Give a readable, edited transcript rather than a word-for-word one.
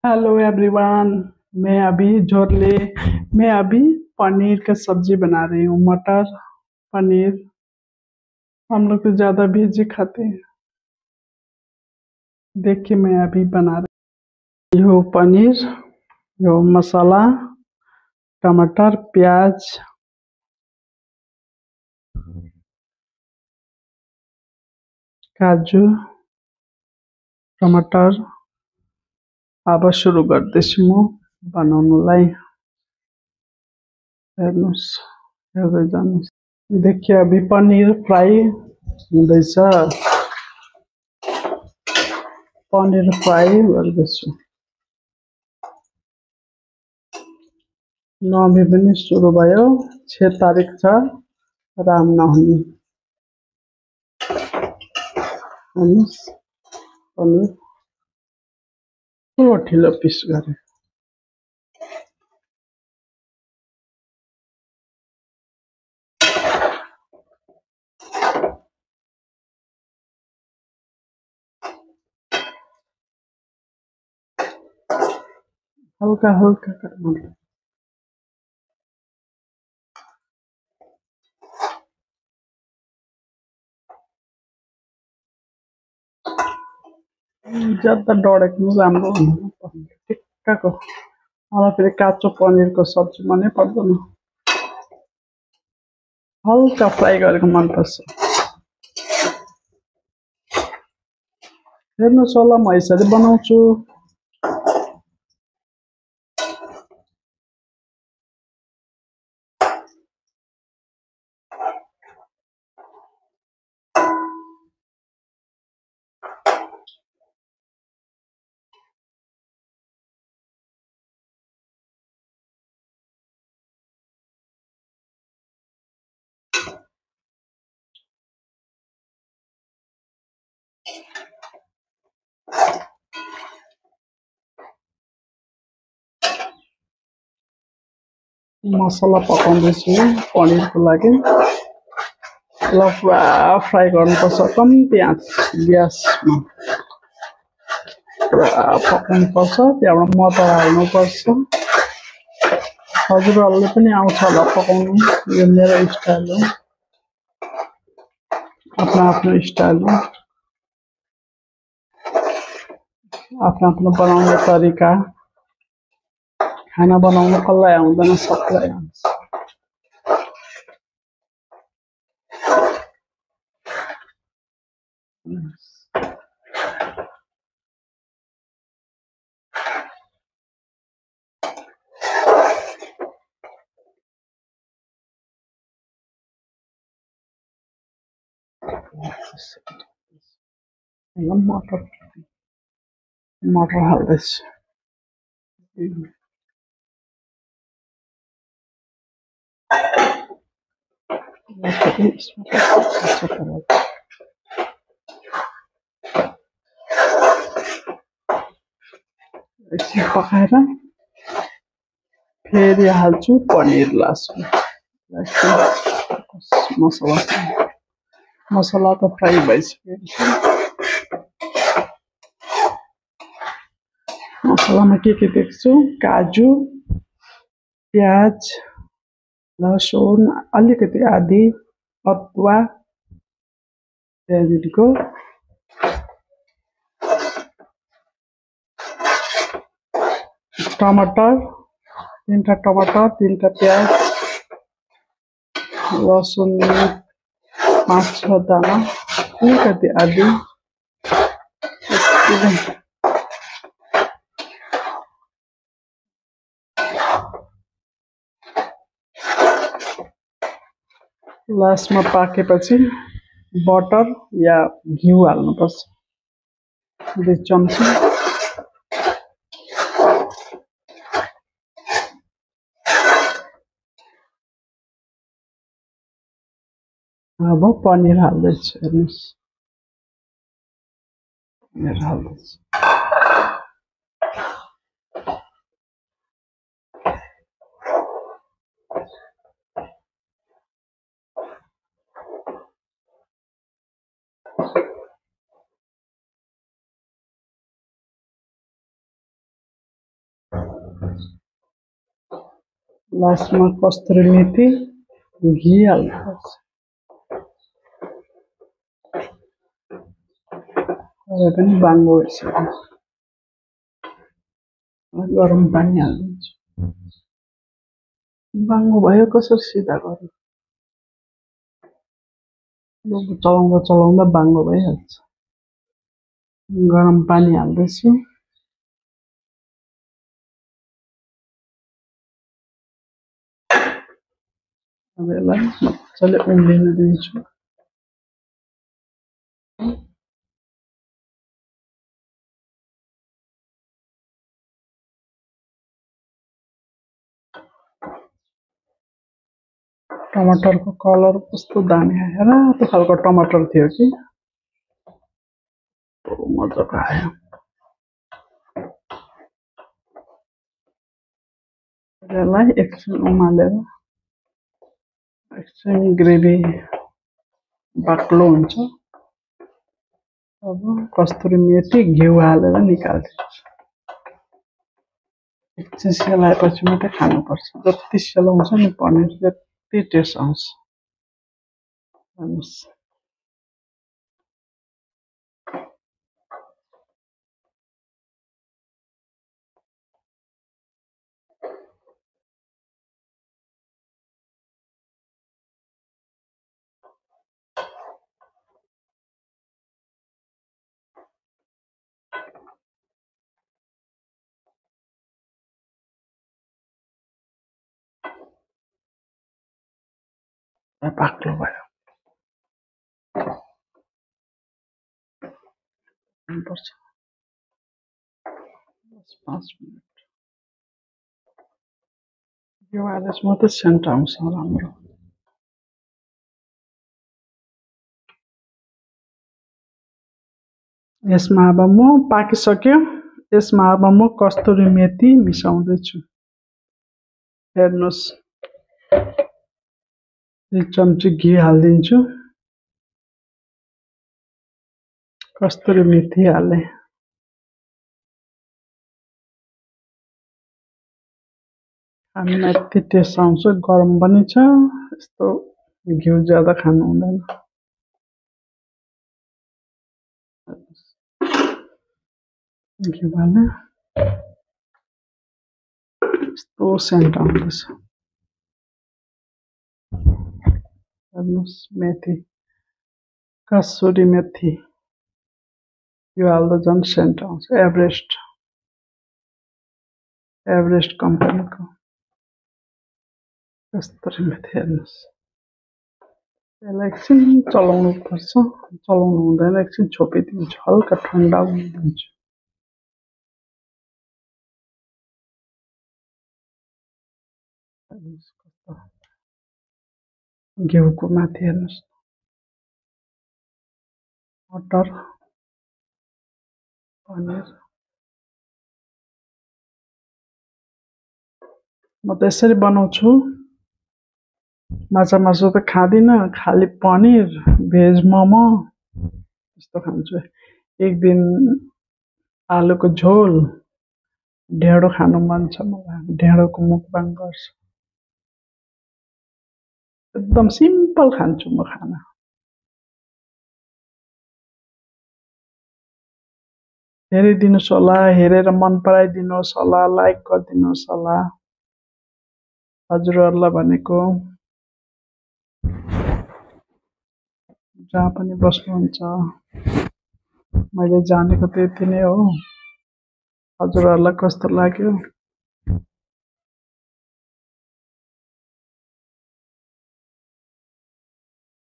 Hello everyone. मैं अभी झोरले मैं अभी पनीर का सब्जी बना रही हूँ। मटर पनीर। हम लोग तो ज़्यादा भेज ही खाते हैं। देखिए मैं अभी बना रही हूँ पनीर। यो मसाला, टमाटर, प्याज, काजू, टमाटर। अब सुरु गर्दैछु म बनाउनुलाई। हेर्नुहोस्, हेर्दै जानुहोस्। देखिए अभी पनीर फ्राई हुँदैछ। पनीर फ्राई गर्दैछु। 9 बजे पनि सुरु भयो। 6 तारिक छ रामनवमी। हेर्नुहोस् पनीर ठुलो ठुलो पिस गरे। हल्का हल्का काट्नु। ज्यादा डढेको पनि राम्रो हुँदैन। ठिक्कको। मलाई फेरि काँचो पनिरको सब्जी मनै पर्दैन। हल्का फ्राई गरेको मनपर्छ। हेर्नुहोस् होला म यसरी बनाउँछु। मसला पकाउँदैछु पनिरको लागि। ल पुरा फ्राई गर्नुपर्छ कम्ती आँच ग्यासमा। पुरा पकाउनुपर्छ। त्यहाँबाट मटर हाल्नुपर्छ। हजुरहरूले पनि आउँछ होला पकाउनु। यो मेरो स्टाइल हो। आफ्नो आफ्नो स्टाइल हो। आफ्नो आफ्नो बनाउने तरिका। खाना बनाउनु कसलाई आउँदैन, सबलाई आउँछ। मटर मटर हाल्दैछु। एकछिन पकाएर फेरि हाल्छु पनिर लास्टमा। मसला त फ्राई भइसक्यो। मसलामा के देख्छु? काजु, प्याज, लसुन, अलिकति आदि, अदुवा, त्यहाँदेखिको टमाटर, 3टा टमाटर, 3टा प्याज, लसुन 5-6 दाना, अलिकति आदि। लास्टमा पाकेपछि बटर या घिउ हाल्नुपर्छ। 2 चम्ची। अब पनिर हाल्दैछु। हेर्नुहोस् पनिर हाल्दैछु। लास्टमा कस्तुरी मेथी घी हाल्नुपर्छ। अझै पनि बाङ्गो भइसक्यो। गरम पानी हालिदिन्छु। बाङ्गो भयो कसरी सिधा गर्नु? चलाउँदा चलाउँदा बाङ्गो भइहाल्छ। गरम पानी हाल्दैछु। अब यसलाई मजाले उम्लिन दिन्छु। टमाटरको कलर कस्तो दामी आयो। रातो खालको टमाटर थियो कि मजाको आयो। यसलाई एकछिन उमालेर एकछिन ग्रेभी बाक्लो हुन्छ। अब कस्तुरी मेथी घिउ हालेर निकाल्दिन्छु। एकछिन सेलाएपछि मात्रै खानुपर्छ। जति सेलाउँछ नि पनिर त्यति टेस्ट आउँछ। हेर्नुहोस् बाक्लो भयो। 5 मिनट यो हालेपछि मात्रै सेन्ट आउँछ राम्रो। यसमा अब म पाकिसक्यो। यसमा अब म कस्तुरी मेथी मिसाउँदैछु। हेर्नुहोस् 2 चम्ची घी हालिदिन्छु। कस्तुरी मेथी हालेँ। खानुमा यति टेस्ट आउँछ। गरम पनि छ। यस्तो घिउ ज्यादा खानु हुँदैन। घिउ हालेँ। यस्तो सेन्ट आउँदैछ। हेर्नुहोस् मेथी कसुरी मेथी यो हाल्दा झन् सेन्ट आउँछ। एभरेस्ट कम्पनीको कस्तुरी मेथी। हेर्नुहोस् यसलाई एकछिन चलाउनु पर्छ। चलाउनु हुँदैन। एकछिन छोपिदिन्छु। हल्का ठन्डा हुन दिन्छु। घिउको माथि हेर्नुहोस् मटर पनिर। म त यसरी बनाउँछु। माछा मासु त खाँदिनँ। खालि पनिर भेज मोमो यस्तो खान्छु। एक दिन आलुको झोल ढेँडो खानु मन छ मलाई। ढेँडोको मुकबाङ गर्छु। एकदम सिम्पल खान्छु म खाना। हेरिदिनुहोस् होला। हेरेर मन पराइदिनुहोस् होला। लाइक गरिदिनुहोस् होला। हजुरहरूलाई भनेको जहाँ पनि बस्नुहुन्छ मैले जानेको त्यति नै हो। हजुरहरूलाई कस्तो लाग्यो